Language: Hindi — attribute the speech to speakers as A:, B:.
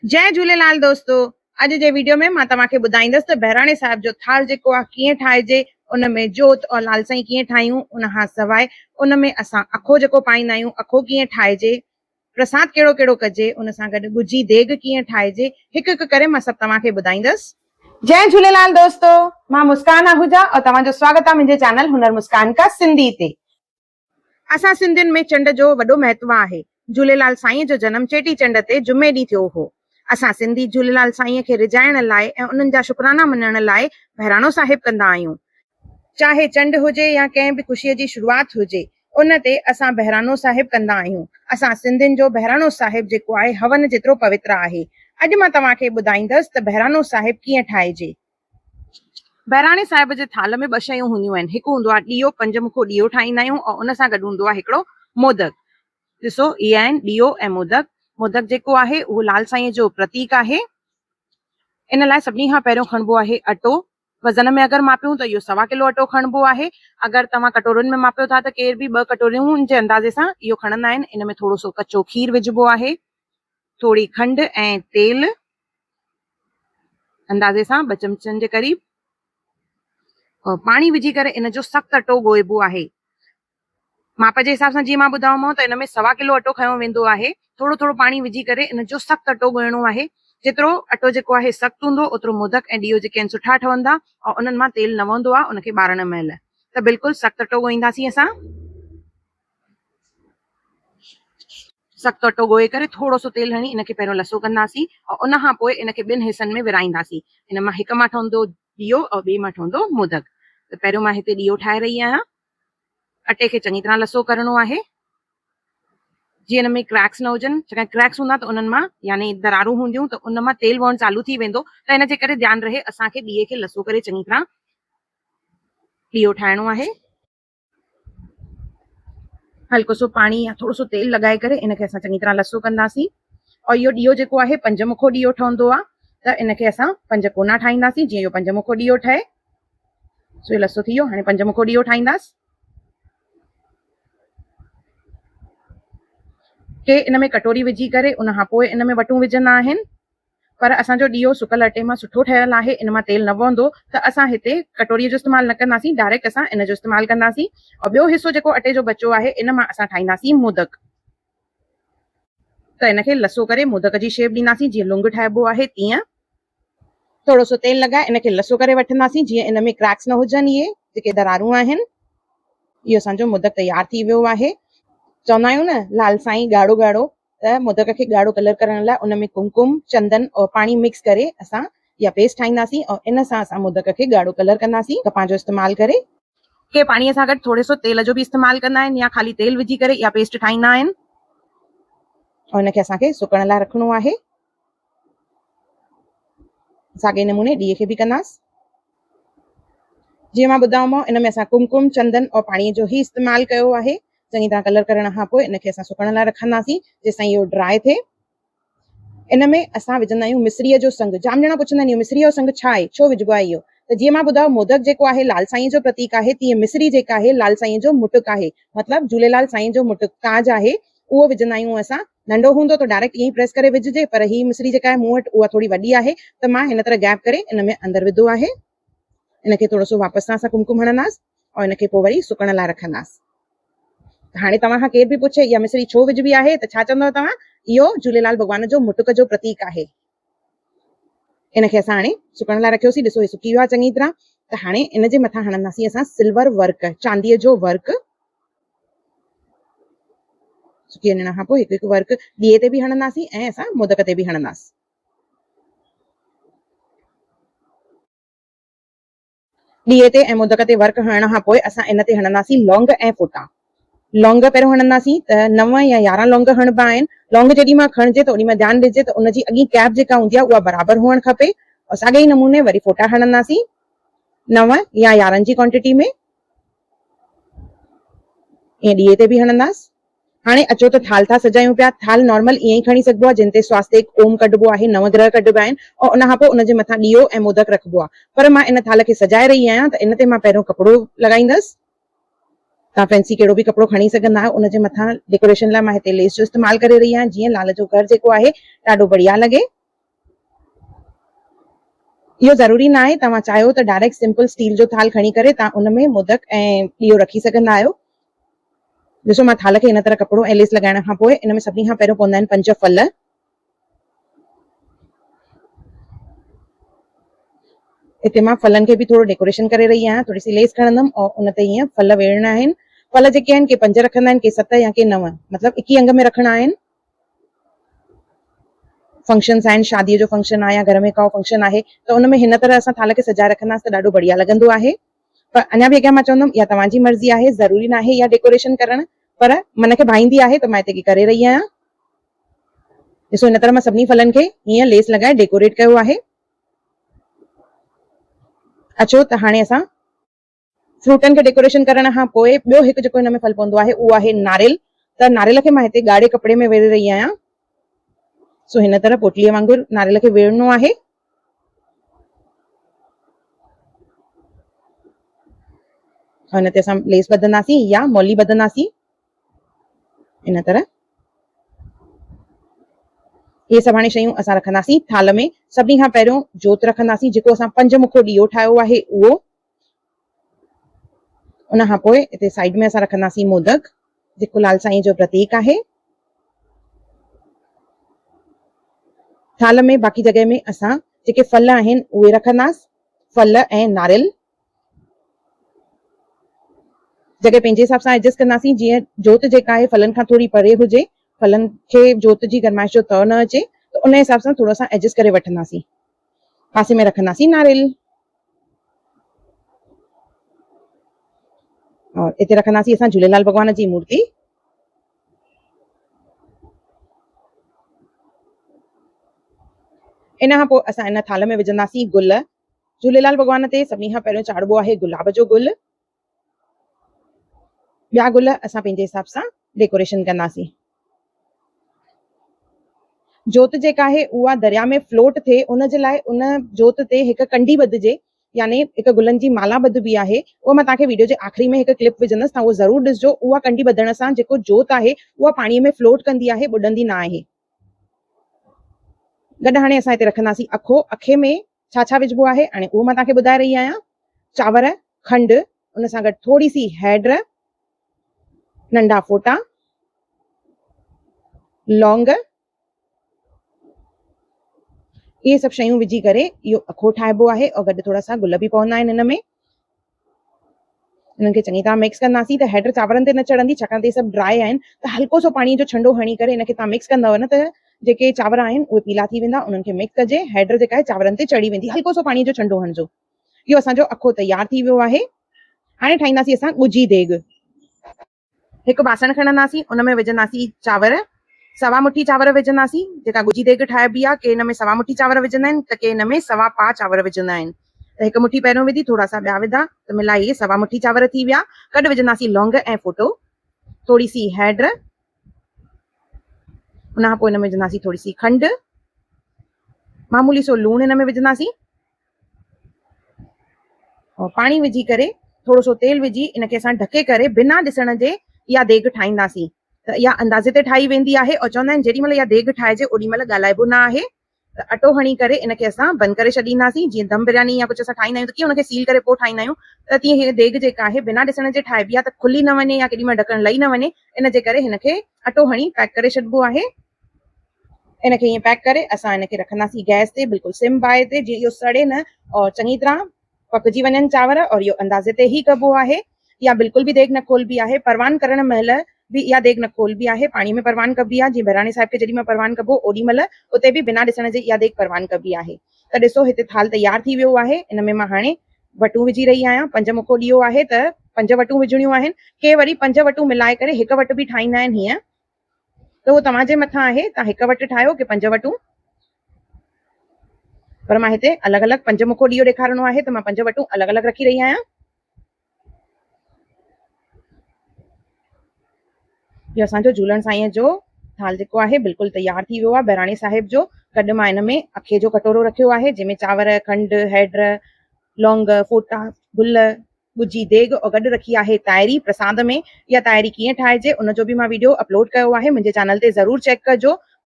A: जय झूलेलाल दोस्तों। अॼु जे वीडियो में मां तव्हांखे ॿुधाईंदसि त बहिराणे साहिब जो थाल जेको आहे कीअं ठाहिजे, उन में जोत और लाल साईं कीअं ठाहियूं, उन खां सवाइ उन में असां अखो जेको पाईंदा आहियूं अखो कीअं ठाहिजे, प्रसाद कहिड़ो कहिड़ो कजे, उन सां गॾु ॻुझी देग कीअं ठाहिजे, हिकु हिकु करे मां सभु तव्हांखे ॿुधाईंदसि। जय झूलेलाल दोस्तों, मां मुस्कान आहूजा और तव्हांजो स्वागत आहे मुंहिंजे चैनल हुनर मुस्कान का सिंधी ते। असां सिंधियुनि में चंड जो वॾो महत्व आहे। झूलेलाल साईं जो जन्म चेटी चंड ते जुमे ॾींहुं थियो हो। असां सिंधी झूलेलाल साईं खे रिझाइण लाइ ऐं उन्हनि जा शुकराना मञण लाइ बहिराणो साहिब कंदा आहियूं। चाहे चंड हुजे या कंहिं बि ख़ुशीअ जी शुरूआत हुजे, उन ते असां बहिराणो साहिब कंदा आहियूं। असां सिंधियुनि जो बहिराणो साहिब जेको आहे हवन जेतिरो पवित्र आहे। अॼु मां तव्हांखे ॿुधाईंदसि त बहिराणो साहिब कीअं ठाहिजे। बहिराणे साहिब जे थाल में ॿ शयूं हूंदियूं आहिनि। हिकु हूंदो आहे ॾीओ, पंजमुखो ॾीओ ठाहींदा आहियूं और उन सां गॾु हूंदो आहे हिकिड़ो मोदक। ॾिसो, इहे आहिनि ॾीओ ऐं मोदक। मोदक जेको आहे उहो लाल साईं जो प्रतीक आहे। इन लाइ सभिनी खां पहिरियों खणबो आहे अटो। वज़न में अगरि मापियूं त इहो 1.25 किलो अटो खणबो आहे। अगरि तव्हां कटोरनि में मापियो था त केर बि 2 कटोरियूं जे अंदाज़े सां इहो खणंदा आहिनि। इन में थोरो सो कचो खीर विझबो आहे, थोरी खंड ऐं तेल अंदाज़े सां 2 चमचनि जे क़रीब, और पाणी विझी करे इन जो सख़्तु अटो ॻोइबो आहे। माप जे हिसाब सां जीअं मां ॿुधायोमांव त इन में 1.25 किलो अटो खयो वेंदो आहे। थोरो थोरो पाणी विझी करे इन जो सख़्तु अटो ॻोइणो आहे। जेतिरो अटो जेको आहे सख़्तु हूंदो ओतिरो मोदक ऐं ॾीओ जेके आहिनि सुठा ठहंदा और उन्हनि मां तेल न वहंदो आहे उनखे ॿारण महिल। त बिल्कुलु सख़्तु अटो ॻोईंदासीं असां। सख़्तु अटो ॻोए करे थोरो सो तेल हणी इनखे पहिरियों लसो कंदासीं और उन खां पोइ इनखे 2 हिसनि में विराईंदासीं। इन मां हिक मां ठहंदो ॾीओ और ॿिए मां ठहंदो मोदक। त पहिरियों मां हिते ॾीओ ठाहे रही आहियां। अटे खे चङी तरह लसो करणो आहे जीअं हिन में क्रैक्स न हुजनि। छाकाणि क्रैक्स हूंदा त उन्हनि मां यानी दरारूं हूंदियूं त उन मां तेल वहण चालू थी वेंदो। त इन जे करे ध्यानु रहे असांखे ॾीए खे लसो करे चङी तरह ॾीओ ठाहिणो आहे। हल्को सो पाणी या थोरो सो तेल लॻाए करे इनखे असां चङी तरह लसो कंदासीं। और इहो ॾीओ जेको आहे पंजमुखो ॾीओ ठहंदो आहे। त इनखे असां 5 कोना ठाहींदासीं। जीअं इहो पंजमुखो ॾीओ ठहे, सो इहो लसो थी वियो। हाणे पंजमुखो ॾीओ ठाहींदासीं। के इन में कटोरी विझी करे उन खां पोइ इन में वटूं विझंदा आहिनि। पर असांजो ॾीओ सुकल अटे मां सुठो ठहियल आहे, इन मां तेल न वहंदो। त असां हिते कटोरीअ जो इस्तेमालु न कंदासीं, डायरेक्ट असां इन जो इस्तेमालु कंदासीं। और ॿियो हिसो जेको अटे जो बचो आहे इन मां असां ठाहींदासीं मोदक। त इनखे लसो करे मोदक जी शेप ॾींदासीं जीअं लुंग ठाहिबो आहे तीअं। थोरो सो तेल लॻाए इनखे लसो करे वठंदासीं जीअं इन में क्रैक्स न हुजनि। इहे जेके दरारूं आहिनि, इहो असांजो मोदक तयार थी वियो आहे। चवंदा आहियूं न लाल साईं ॻाढ़ो ॻाढ़ो, त मोदक खे ॻाढ़ो कलर करण लाइ उन में कुमकुम, चंदन और पाणी मिक्स करे असां इहा पेस्ट ठाहींदासीं और इन सां असां मोदक खे ॻाढ़ो कलर कंदासीं कपां जो इस्तेमालु करे। के पाणीअ सां गॾु थोरो सो तेल जो बि इस्तेमालु कंदा आहिनि या ख़ाली तेल विझी करे इहा पेस्ट ठाहींदा आहिनि। और इनखे असांखे सुकण लाइ रखिणो आहे। साॻे नमूने ॾीए खे बि कंदासीं। जीअं मां ॿुधायोमांव इन में असां कुमकुम, चंदन और पाणीअ जो ई इस्तेमालु कयो आहे। चङी तरह कलर करण खां पोइ इनखे असां सुकण लाइ रखंदासीं जेसिताईं इहो ड्राई थिए। इन में असां विझंदा आहियूं मिश्रीअ जो संग। जाम ॼणा पुछंदा आहिनि मिश्रीअ जो संग छा आहे, छो विझबो आहे इहो। त जीअं मां ॿुधायो मोदक जेको आहे लाल साईं जो प्रतीक आहे, तीअं मिश्री जेका आहे लाल साईं जो मुटुक आहे। मतिलबु झूलेलाल साईं जो मुटुक काज आहे, उहो विझंदा आहियूं असां। नंढो हूंदो त डायरेक्ट ईअं ई प्रेस करे विझिजे, पर ही मिश्री जेका आहे मूं वटि उहा थोरी वॾी आहे त मां हिन तरह गैप करे इन में अंदरि विधो आहे। इनखे थोरो सो वापसि सां असां कुमकुम हणंदासीं और इनखे पोइ वरी सुकण लाइ रखंदासीं। हाणे तव्हां खां केर बि पुछे इहा मिश्री छो विझबी आहे त छा चवंदव तव्हां, इहो झूलेलाल भॻवान जो मुटुक जो प्रतीक आहे। इनखे असां हाणे सुकण लाइ रखियोसीं। ॾिसो हे सुकी वियो आहे चङी तरह। त हाणे इन जे मथां हणंदासीं असां सिल्वर वर्क, चांदीअ जो वर्क। सुकी वञण खां पोइ हिकु हिकु वर्क ॾीए ते बि हणंदासीं ऐं असां मोदक ते बि हणंदासीं। ॾीए ते ऐं मोदक ते वर्क हणण खां पोइ असां इन ते हणंदासीं लौंग ऐं फोटा। लौंग पहिरियों हणंदासीं त 9 या 11 लौंग हणबा आहिनि। लौंग जेॾी महिल खणिजे त ओॾी महिल ध्यानु ॾिजे त उनजी अॻी कैप जेका हूंदी आहे उहा बराबरि हुअणु खपे। और साॻे ई नमूने वरी फोटा हणंदासीं 9 या 11 जी क्वांटिटी में। ईअं ॾीए ते बि हणंदासीं। हाणे अचो त थाल था सजायूं पिया। थाल नॉर्मल ईअं ई खणी सघिबो आहे जिन ते स्वास्तिक ओम कढिबो आहे, नवग्रह कढिबा आहिनि और उन खां पोइ उनजे मथां ॾीओ ऐं मोदक रखिबो आहे। पर मां इन थाल खे सजाए रही आहियां त इन ते मां पहिरियों कपिड़ो लॻाईंदसि। तव्हां फैंसी कहिड़ो बि कपिड़ो खणी सघंदा आहियो। उनजे मथां डेकोरेशन लाइ मां हिते लेस जो इस्तेमालु करे रही आहियां जीअं लाल जो घर जेको आहे ॾाढो बढ़िया लॻे। इहो ज़रूरी ना आहे, तव्हां चाहियो त डायरेक्ट सिंपल स्टील जो थाल खणी करे तव्हां उन में मोदक ऐं ॾीओ रखी सघंदा आहियो। ॾिसो मां थाल खे हिन तरह कपिड़ो ऐं लेस लॻाइण खां पोइ इन में सभिनी खां पहिरियों पवंदा आहिनि 5 फल। हिते मां फलनि खे बि थोरो डेकोरेशन करे रही आहियां, थोरी सी लेस खणंदमि और उन ते हीअं फल वेड़ना आहिनि। फल जेके आहिनि के 5 रखंदा आहिनि, के 7 या के 9, मतिलबु 21 अंग में रखणा आहिनि। फंक्शन्स आहिनि, शादीअ जो फंक्शन आहे या घर में का फंक्शन आहे त उन में हिन तरह असां थाल खे सजाए रखंदासीं त ॾाढो बढ़िया लॻंदो आहे। पर अञा बि अॻियां मां चवंदमि इहा तव्हांजी मर्ज़ी आहे, ज़रूरी न आहे इहा डेकोरेशन करणु, पर मन खे भाईंदी आहे त मां हिते करे रही आहियां। ॾिसो हिन तरह मां सभिनी फलनि खे हीअं लेस लॻाए डेकोरेट कयो आहे। अचो त हाणे असां फ्रूटनि खे डेकोरेशन करण खां पोइ ॿियो हिकु जेको हिन में फल पवंदो आहे उहो आहे नारियल। त नारियल खे मां हिते ॻाढ़े कपिड़े में वेड़े रही आहियां। सो हिन तरह पोटलीअ वांगुरु नारियल खे वेड़नो आहे। हिन ते असां लेस ॿधंदासीं या मौली ॿधंदासीं इन तरह। ये सभु हाणे शयूं असां रखंदासीं थाल में। सभिनी खां पहिरियों जोत रखंदासीं, जेको असां 5 मुखो ॾीओ ठाहियो आहे उहो। उन खां पोइ हिते साइड में असां रखंदासीं मोदक, जेको लाल साईं जो प्रतीक आहे। थाल में बाक़ी जगह में असां जेके फल आहिनि उहे रखंदासीं, फल ऐं नारियल। जगह पंहिंजे हिसाब सां एडजस्ट कंदासीं, जीअं जोत जेका आहे फलनि खां थोरी परे हुजे, फलनि खे जोत जी गरमाइश जो तव न अचे, त उन हिसाब सां थोरो सां एडजस्ट करे वठंदासीं। पासे में रखंदासीं नारियल और हिते रखंदासीं असां झूलेलाल भॻवान जी मूर्ति। इन खां पोइ असां इन थाल में विझंदासीं गुल। झूलेलाल भॻवान ते सभिनी खां पहिरियों चाढ़बो आहे गुलाब जो गुल। ॿिया गुल असां पंहिंजे हिसाब सां डेकोरेशन कंदासीं। जोत जेका आहे उहा दरिया में फ्लोट थिए, उन जे लाइ उन जोत ते हिकु कंडी ॿधजे, यानी हिकु गुलनि जी माला ॿधबी आहे। उहा मां तव्हांखे वीडियो जे आख़िरी में हिकु क्लिप विझंदसि, तव्हां उहो ज़रूरु ॾिसजो। उहा कंडी ॿधण सां जेको जोत आहे उहा पाणीअ में फ्लोट कंदी आहे, ॿुॾंदी न आहे। गॾु हाणे असां हिते रखंदासीं अखो। अखे में छा छा विझबो आहे हाणे उहो मां तव्हांखे ॿुधाए रही आहियां। चांवर, खंडु, उन सां गॾु थोरी सी हैड, नंढा फोटा, लौंग, इहे सभु शयूं विझी करे इहो अखो ठाहिबो आहे और गॾु थोरा सा गुल बि पवंदा आहिनि हिन में। इन्हनि खे चङी तरह मिक्स कंदासीं त हैड चांवरनि ते न चढ़ंदी, छाकाणि त इहे सभु ड्राई आहिनि। त हल्को सो पाणी जो छंडो हणी करे इनखे तव्हां मिक्स कंदव न त जेके चांवर आहिनि उहे पीला थी वेंदा। उन्हनि खे मिक्स कजे, हैड जेका आहे चांवरनि ते चढ़ी वेंदी। हल्को सो पाणी जो छंडो हणिजो। इहो असांजो अखो तयार थी वियो आहे। हाणे ठाहींदासीं असां ॻुझी देग। हिकु बासण खणंदासीं, उन में विझंदासीं चांवर। 1/4 मुठी चांवर विझंदासीं, जेका ॻुझी देग ठाहिबी आहे। के हिन में 1/4 मुठी चांवर विझंदा आहिनि त के हिन में 1/4 पा चांवर विझंदा आहिनि। त हिकु मुठी पहिरियों विधी, थोरा सा ॿिया विधा त मिलाए 1/4 मुठी चांवर थी विया। गॾु विझंदासीं लौंग ऐं फोटो, थोरी सी हैड, उन खां पोइ हिन में विझंदासीं थोरी सी खंडु, मामूली सो लूणु हिन में विझंदासीं और पाणी विझी करे थोरो सो तेल विझी इनखे असां ढके करे बिना ॾिसण जे इहा देग ठाहींदासीं। त इहा अंदाज़े ते ठाही वेंदी आहे और चवंदा आहिनि जेॾी महिल इहा देग ठाहिजे ओॾी महिल ॻाल्हाइबो न आहे। त अटो हणी करे इनखे असां बंदि करे छॾींदासीं। जीअं दम बिरयानी या कुझु असां ठाहींदा आहियूं त कीअं उनखे सील करे पोइ ठाहींदा आहियूं, त तीअं हीअ देग जेका आहे बिना ॾिसण जे ठाहिबी आहे, त खुली न वञे या केॾी महिल ढकण लही न वञे, इन जे करे हिनखे अटो हणी पैक करे छॾिबो आहे। इनखे ईअं पैक करे असां इनखे रखंदासीं गैस ते, बिल्कुलु सिम बाहि ते, जीअं इहो सड़े न और चङी तरह पकजी वञनि चांवर। और इहो अंदाज़े ते ई कबो आहे। या बिल्कुलु बि देग न खोलबी आहे। परवान करण महिल भी इहा देग न खोलबी आहे, पाणी में परवान कबी आहे। जीअं बहिराणे साहिब खे जेॾी महिल परवान कबो ओॾी महिल उते बि बिना ॾिसण जे इहा देग परवान कबी आहे। त ॾिसो हिते थाल तयार थी वियो आहे। इन में मां हाणे वटूं विझी रही आहियां। 5 मुखो ॾीओ आहे त 5 वटूं विझणियूं आहिनि। के वरी 5 वटूं मिलाए करे हिकु वटु बि ठाहींदा आहिनि हीअं, त उहो तव्हांजे मथां आहे, तव्हां हिकु वटु ठाहियो की 5 वटूं। पर मां हिते अलॻि अलॻि 5 मुखो ॾीओ ॾेखारणो आहे त मां 5 वटूं अलॻि अलॻि रखी रही आहियां। इहो असांजो झूलण साईं जो थाल जेको आहे बिल्कुलु तयार थी वियो आहे बहिराणे साहिब जो। गॾु मां हिन में अखे जो कटोरो रखियो आहे, जंहिंमें चांवर, खंडु, हैड, लौंग, फोटा, गुल, ॻुझी देग और गॾु रखी आहे ताइरी प्रसाद में। इहा ताइरी कीअं ठाहिजे उनजो बि मां वीडियो अपलोड कयो आहे, मुंहिंजे चैनल ते ज़रूरु चेक कजो।